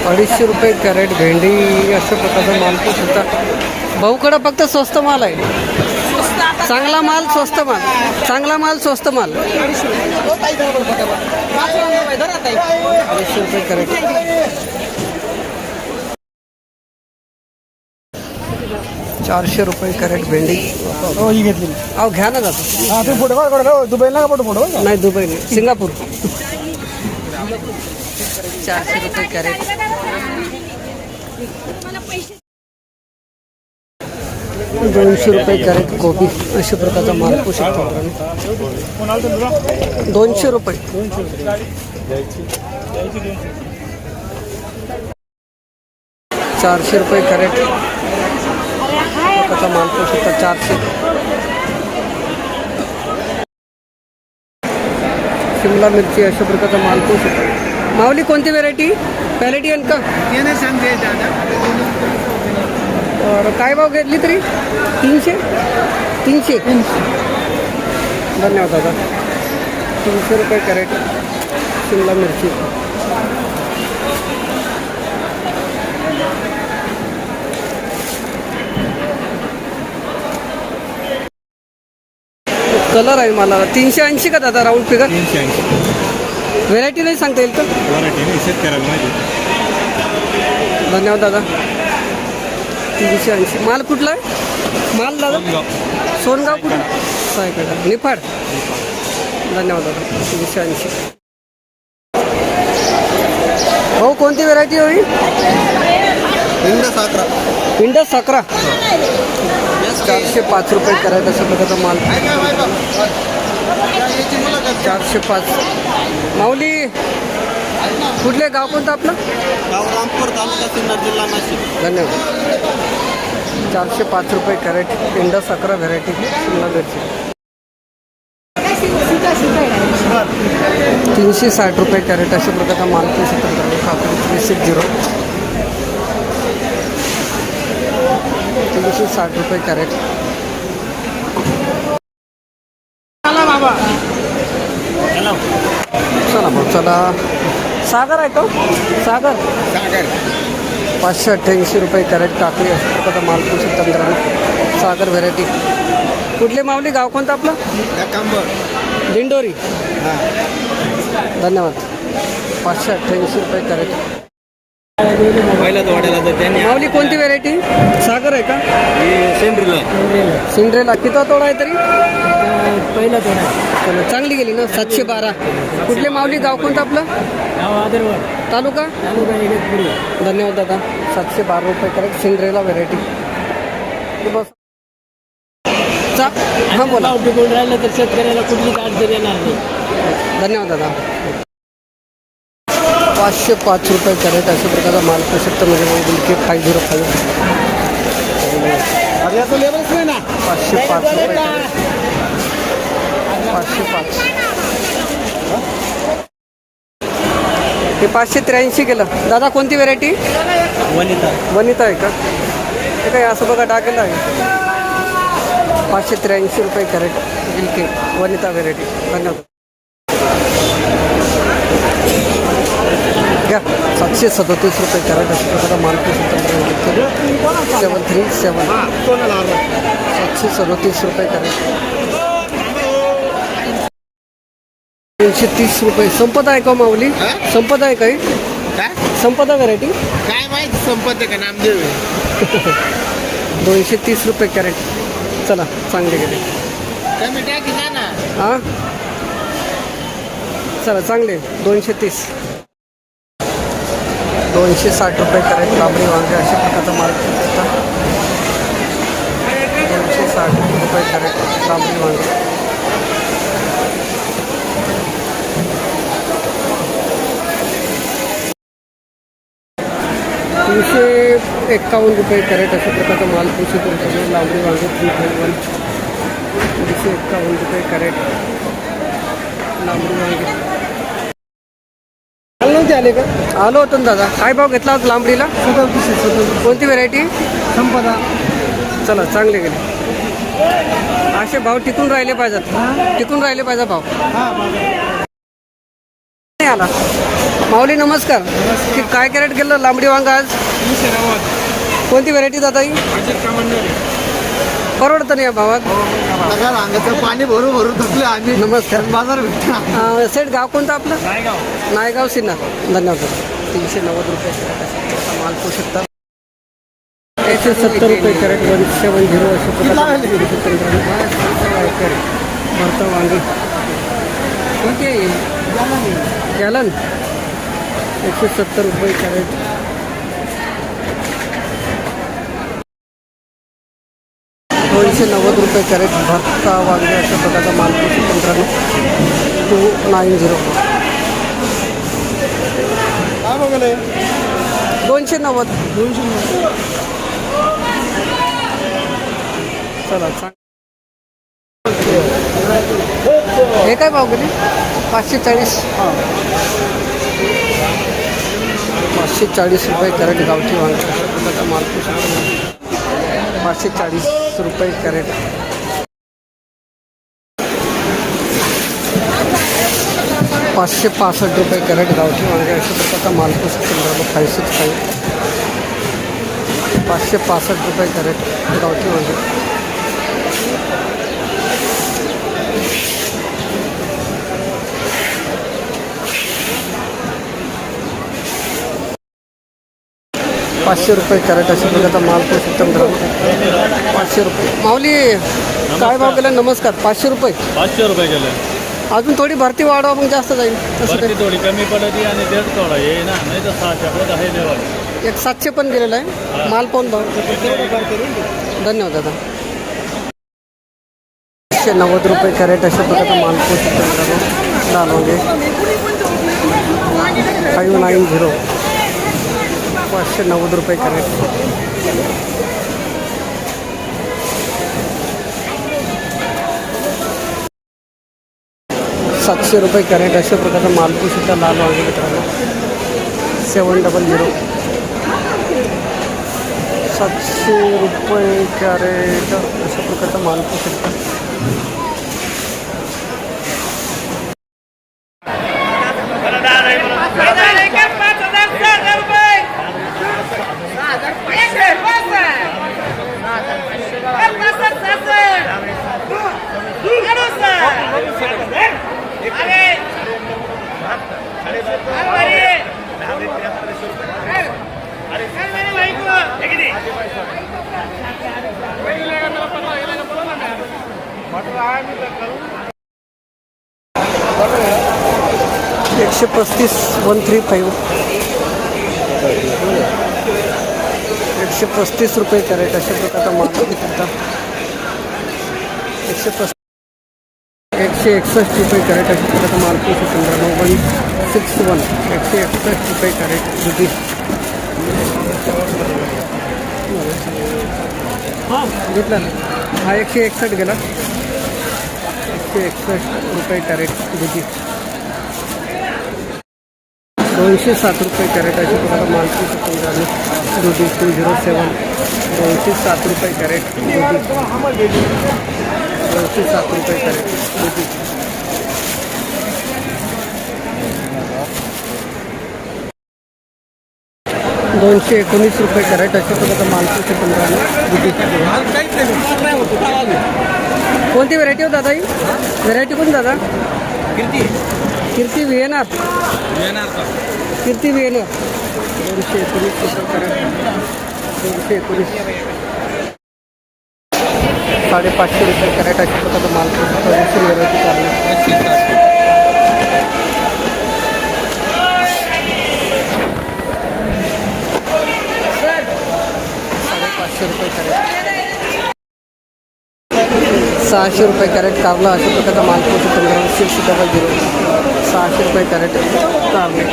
250 रुपये कॅरेट भेंडी अशा प्रकारचा माल तो सुद्धा भाऊकडं फक्त स्वस्त माल आहे. चांगला माल स्वस्त माल, चांगला माल स्वस्त माल. 250 रुपये कॅरेट. ₹400 कॅरेट भेंडी. हो ही घेतली. अहो घ्या ना जातो. हां तुम्ही फोटो काढ दुबईला का फोटो नाही दुबई नाही, सिंगापूर. 400 रुपये कॅरेट. ₹200 कॅरेट कोबी अशा प्रकारचा माल पोषक शकतो. ₹200. ₹400 कॅरेट प्रकारचा माल पोषक शकतो. 400. शिमला मिरची अशा प्रकारचा माल पोषक शकतो. माऊली कोणती व्हेरायटी? पॅलेटियन का? और काय भाव घेतली तरी? 300. धन्यवाद दादा. ₹300 कॅरेट शिमला मिरची. कलर आहे मला 380 का दादा राऊंड फिगर? 380. व्हेरायटी नाही सांगता येईल का? धन्यवाद दादा. 380. माल कुठला आहे माल दादा? सोनगाव कुठून? सायकडा निफाड. धन्यवाद दादा. 380. भाऊ कोणती व्हेरायटी होईल? इंडस 11. ₹405 कॅरेट अशा प्रकारचा माल. 405. माऊली कुठले गाव कोणतं आपलं? रामपूर तालुका सिन्नर जिल्हा नाशिक. धन्यवाद. ₹405 कॅरेट इंडस 11 व्हेरायटी शिमला मिरची. ₹360 कॅरेट अशा प्रकारचा माल. 360 कॅरेट. चला भाऊ चला. सागर आहे तो सागर. ₹588 कॅरेट काकडी अशा प्रकारचा माल. 15 सागर व्हेरायटी. कुठले माऊली गाव कोणतं आपलं? दिंडोरी. धन्यवाद. ₹588 कॅरेट. माऊली कोणती व्हेरायटी? सागर आहे का? सिंड्रेला. किती तोडा आहे तरी? पहिला तोडा. चला चांगली गेली ना. 712. कुठले माऊली गाव कोणतं आपलं? तालुका. धन्यवाद दादा. ₹712 कॅरेट सिंड्रेला व्हेरायटी. बस हां बोला. टिकून राहिलं तर शेतकऱ्याला कुठलीच अडचण येणार नाही. धन्यवाद दादा. ₹505 कॅरेट अशा प्रकारचा माल पोषक म्हणजे बिलके 505. 505 कॅरेट. 505. हे 583 केलं. दादा कोणती व्हेरायटी? वनिता आहे का? हे काय असं बघा टाकेलं आहे. ₹583 कॅरेट बिलके वनिता व्हेरायटी. धन्यवाद. घ्या. ₹737 कॅरेट अशा प्रकारचा माल पोषक 737. ₹737 कॅरेट. ₹330. संपदा आहे का माऊली? संपदा आहे काही? संपदा व्हेरायटी काय माहिती संपत का नामदेव. ₹230 कॅरेट. चला चांगले गेले. कमी टाकी जा ना. हां चला चांगले. 230. ₹260 कॅरेट लांबडी वांगे अशा प्रकारचा माल. ₹260 कॅरेट लांबडी वांगे. ₹351 कॅरेट अशा प्रकारचा माल पोषक लांबडी वांगे. 351. ₹351 कॅरेट लांबडी वांगे. नव्हते आले का? आलो होतो ना दादा. काय भाव घेतला आज लांबडीला? 37. कोणती व्हेरायटी? संपदा. चला चांगले गेले. असे भाव टिकून राहिले पाहिजेत. टिकून राहिले पाहिजे भाव. नाही आला. माऊली नमस्कार. की काय कॅरेट केलं लांबडी वांगा आज? कोणती व्हरायटी दादा ही? परवडतं नाही या भावात. अंगाचं पाणी भरू भरू थकले आम्ही. नमस्कार. बाजार भेटला. सेट गाव कोणतं आपलं? नायगाव सिन्नर. धन्यवाद. 390 रुपये माल पोहू शकता. 170 रुपये कॅरेट 170 अशा प्रकारे भरता वांगी कोणती आहे? गॅलन 170 रुपये कॅरेट. ₹290 कॅरेट भरता वांगे अशा प्रकारचा माल पोहू शकतो मित्रांनो. 290 290. चला सांग. हे काय भाव गेले? 540. 540 रुपये कॅरेट गावठी वांगे अशा प्रकारचा माल पोहू शकतो. 540 रुपये कॅरेट. ₹565 कॅरेट गावठी वांगे अशा प्रकारचा माल पोहू शकतो. 565 ₹565 कॅरेट गावठी वांगे. ₹500 कॅरेट अशा प्रकारचा माल पोहू शकतो मित्रांनो. 500 रुपये. माऊली काय भाव केला? नमस्कार. 500 रुपये. 500 रुपये गेले. अजून थोडी भरती वाढवा मग जास्त जाईल. तसं भरती थोडी कमी पडती आणि देड थोडा ये ना, नाही तर 600 आहे देवाला. काही 700 पण गेलेला आहे. माल पाहून भाव. धन्यवाद दादा. 190 कॅरेट अशा प्रकारचा माल पोहू शकतो मित्रांनो. लाल वांगे 590. 590 कॅरेट. ₹700 कॅरेट अशा प्रकारचा माल पोहू शकता लाल वांगे मित्रांनो. 700. ₹700 कॅरेट अशा प्रकारचा माल पोहू शकता. ₹135 135 ₹135 कॅरेट अशा प्रकारचा माल पोहू शकता. 161 कॅरेट अशा प्रकारचा माल पोहू शकतो मित्रांनो. 161 161 कॅरेट दुधी. घेतला ना हा 161 गेला. 161 कॅरेट दुधी. 207 कॅरेट अशा प्रकारचा माल पोहू शकतो मित्रांनो. दुधी 207 207 कॅरेट दुधी. 207 कॅरेट दुधी. ₹219 कॅरेट अशा प्रकारचा माल पोहू शकतो मित्रांनो. दुधी. कोणती व्हरायटी हो दादा ही? व्हरायटी कोण दादा? कीर्ती VNR. कीर्ती VNR. ₹219 कॅरेट. 219. ₹550 कॅरेट अशा प्रकारचा माल पोहू शकतो. व्हरायटी चालू. ₹500 कॅरेट. ₹600 कॅरेट कारला अशा प्रकारचा माल पोहू शकतो मित्रांनो. 600 ₹600 कॅरेट कारले.